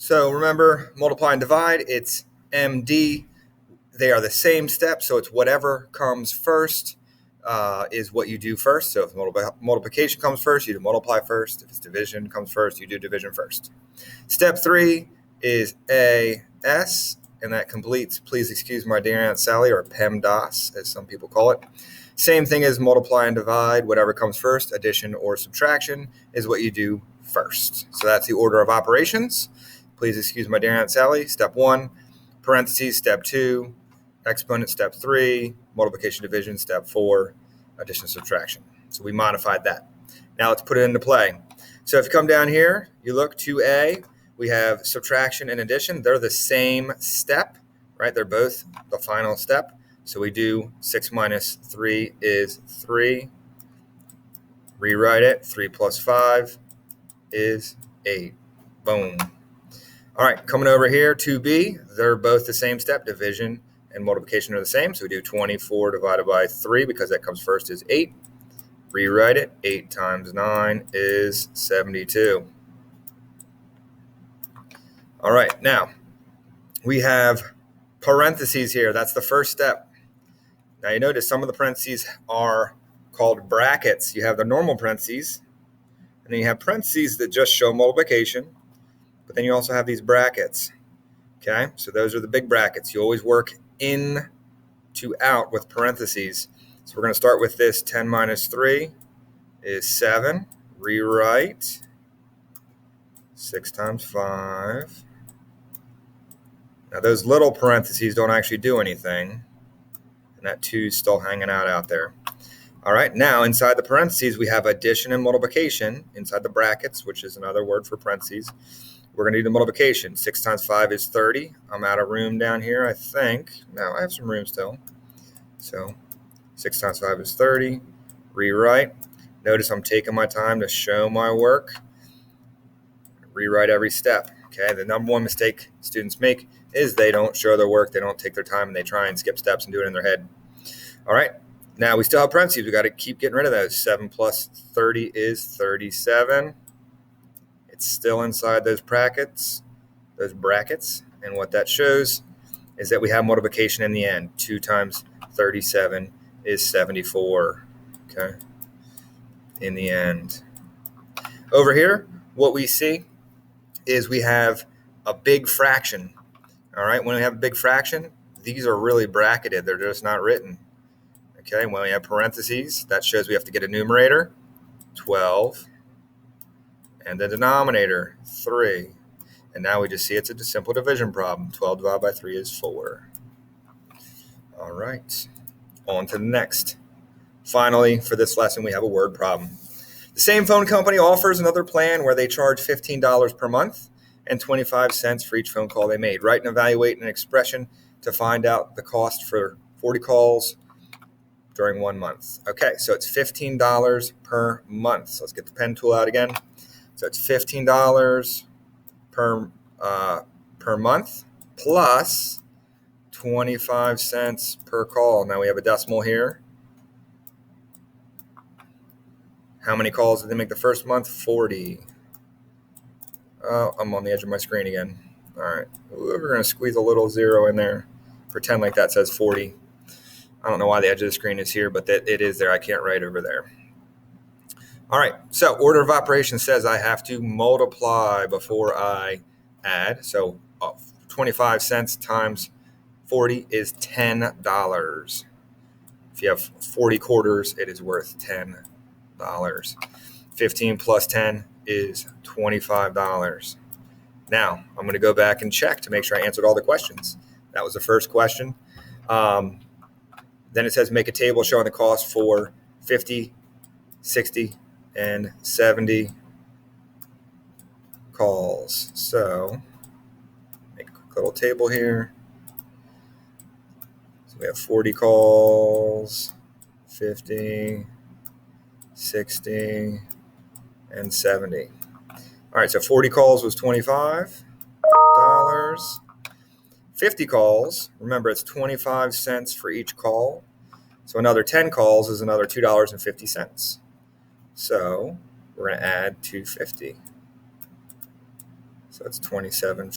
So remember, multiply and divide, it's MD. They are the same step, so it's whatever comes first is what you do first. So if multiplication comes first, you do multiply first. If it's division comes first, you do division first. Step 3 is AS, and that completes, please excuse my dear Aunt Sally, or PEMDAS, as some people call it. Same thing as multiply and divide. Whatever comes first, addition or subtraction, is what you do first. So that's the order of operations. Please excuse my dear Aunt Sally. Step 1, parentheses. Step 2, exponent. Step 3, multiplication division. Step 4, addition subtraction. So we modified that. Now let's put it into play. So if you come down here, you look 2A, we have subtraction and addition. They're the same step, right? They're both the final step. So we do 6 minus 3 is 3. Rewrite it. 3 plus 5 is 8. Boom. All right, coming over here, 2B, they're both the same step. Division and multiplication are the same. So we do 24 divided by 3 because that comes first is 8. Rewrite it. 8 times 9 is 72. All right, now we have parentheses here. That's the first step. Now you notice some of the parentheses are called brackets. You have the normal parentheses, and then you have parentheses that just show multiplication, but then you also have these brackets. Okay, so those are the big brackets. You always work in to out with parentheses. So we're going to start with this. 10 minus 3 is 7. Rewrite. 6 times 5. Now those little parentheses don't actually do anything, and that 2 is still hanging out there. All right, now inside the parentheses, we have addition and multiplication inside the brackets, which is another word for parentheses. We're going to do the multiplication. 6 times 5 is 30. I'm out of room down here, I think. No, I have some room still. So 6 times 5 is 30. Rewrite. Notice I'm taking my time to show my work. Rewrite every step. Okay, the number one mistake students make is they don't show their work, they don't take their time, and they try and skip steps and do it in their head. All right, now we still have parentheses. We got to keep getting rid of those. 7 plus 30 is 37. It's still inside those brackets, and what that shows is that we have multiplication in the end. 2 times 37 is 74. Okay, in the end. Over here, what we see is we have a big fraction. All right, when we have a big fraction, these are really bracketed. They're just not written. Okay, when we have parentheses, that shows we have to get a numerator, 12, and the denominator, 3. And now we just see it's a simple division problem. 12 divided by 3 is 4. All right, on to the next. Finally, for this lesson, we have a word problem. The same phone company offers another plan where they charge $15 per month and 25 cents for each phone call they made. Write and evaluate an expression to find out the cost for 40 calls during 1 month. Okay, so it's $15 per month. So let's get the pen tool out again. So it's $15 per month plus 25 cents per call. Now we have a decimal here. How many calls did they make the first month? 40. Oh, I'm on the edge of my screen again. All right. We're going to squeeze a little 0 in there. Pretend like that says 40. I don't know why the edge of the screen is here, but it is there. I can't write over there. All right. So order of operations says I have to multiply before I add. So 25 cents times 40 is $10. If you have 40 quarters, it is worth $10. 15 plus 10 is $25. Now, I'm going to go back and check to make sure I answered all the questions. That was the first question. Then it says make a table showing the cost for 50, 60, and 70 calls. So, make a quick little table here. So we have 40 calls, 50, 60, and 70. All right, so 40 calls was $25. 50 calls, remember it's 25 cents for each call. So another 10 calls is another $2.50. So we're going to add 250. So it's 27